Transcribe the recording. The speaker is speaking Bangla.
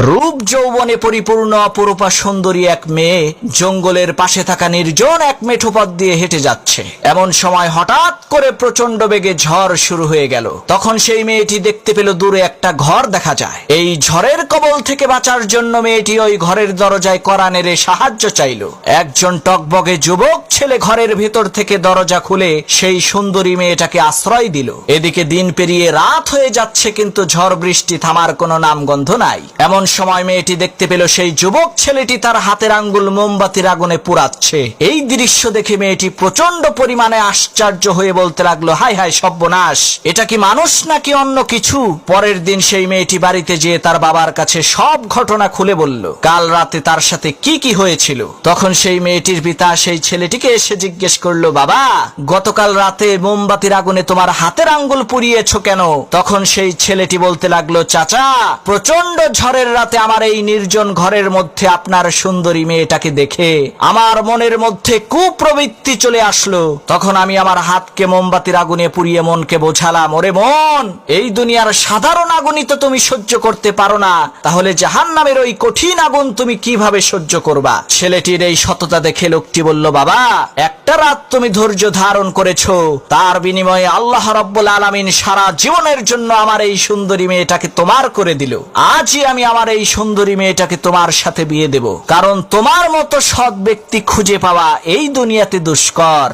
রূপ যৌবনে পরিপূর্ণ অপরূপা সুন্দরী এক মেয়ে জঙ্গলের পাশে থাকা নির্জন এক মেঠো পথ দিয়ে হেঁটে যাচ্ছে। এমন সময় হঠাৎ করে প্রচন্ড বেগে ঝড় শুরু হয়ে গেল। তখন সেই মেয়েটি দেখতে পেল দূরে একটা ঘর দেখা যায়। এই ঝড়ের কবল থেকে বাঁচার জন্য মেয়েটি ওই ঘরের দরজায় কড়া নেড়ে সাহায্য চাইল। একজন টকবগে যুবক ছেলে ঘরের ভেতর থেকে দরজা খুলে সেই সুন্দরী মেয়েটাকে আশ্রয় দিল। এদিকে দিন পেরিয়ে রাত হয়ে যাচ্ছে, কিন্তু ঝড় বৃষ্টি থামার কোনো নামগন্ধ নাই। এমন সময় মেয়েটি দেখতে পেল সেই যুবক ছেলেটি তার হাতের আঙ্গুল মোমবাতির আগুনে পুড়াচ্ছে। এই দৃশ্য দেখে মেয়েটি প্রচন্ড পরিমাণে আশ্চর্য হয়ে বলতে লাগলো, হায় হায় সর্বনাশ, এটা কি মানুষ নাকি অন্য কিছু? পরের দিন সেই মেয়েটি বাড়িতে যেয়ে তার বাবার কাছে সব ঘটনা খুলে বলল, কাল রাতে তার সাথে কি কি হয়েছিল। তখন সেই মেয়েটির পিতা সেই ছেলেটিকে এসে জিজ্ঞেস করলো, বাবা, গতকাল রাতে মোমবাতির আগুনে তোমার হাতের আঙ্গুল পুড়িয়েছো কেন? তখন সেই ছেলেটি বলতে লাগলো, চাচা, প্রচন্ড ঝড়ের রাতে আমার এই নির্জন ঘরের মধ্যে আপনার সুন্দরী মেয়েটাকে দেখে আমার মনের মধ্যে কুপ্রবৃত্তি চলে আসলো। তখন আমি আমার হাতকে মোমবাতির আগুনে পুড়িয়ে মনকে বোঝালাম, ওরে মন, এই দুনিয়ার সাধারণ আগুনই তো তুমি সহ্য করতে পারো না, তাহলে জাহান্নামের ওই কঠিন আগুন তুমি কিভাবে সহ্য করবা? ছেলেটির এই সততা দেখে লোকটি বলল, বাবা, একটা রাত তুমি ধৈর্য ধারণ করেছো, তার বিনিময়ে আল্লাহ রাব্বুল আলামিন সারা জীবনের জন্য আমার এই সুন্দরী মেয়েটাকে তোমার করে দিল। আজই আমি আমার এই সুন্দরী মেয়েটাকে তোমার সাথে বিয়ে দেব, কারণ তোমার মতো সৎ ব্যক্তি খুঁজে পাওয়া এই দুনিয়াতে দুষ্কর।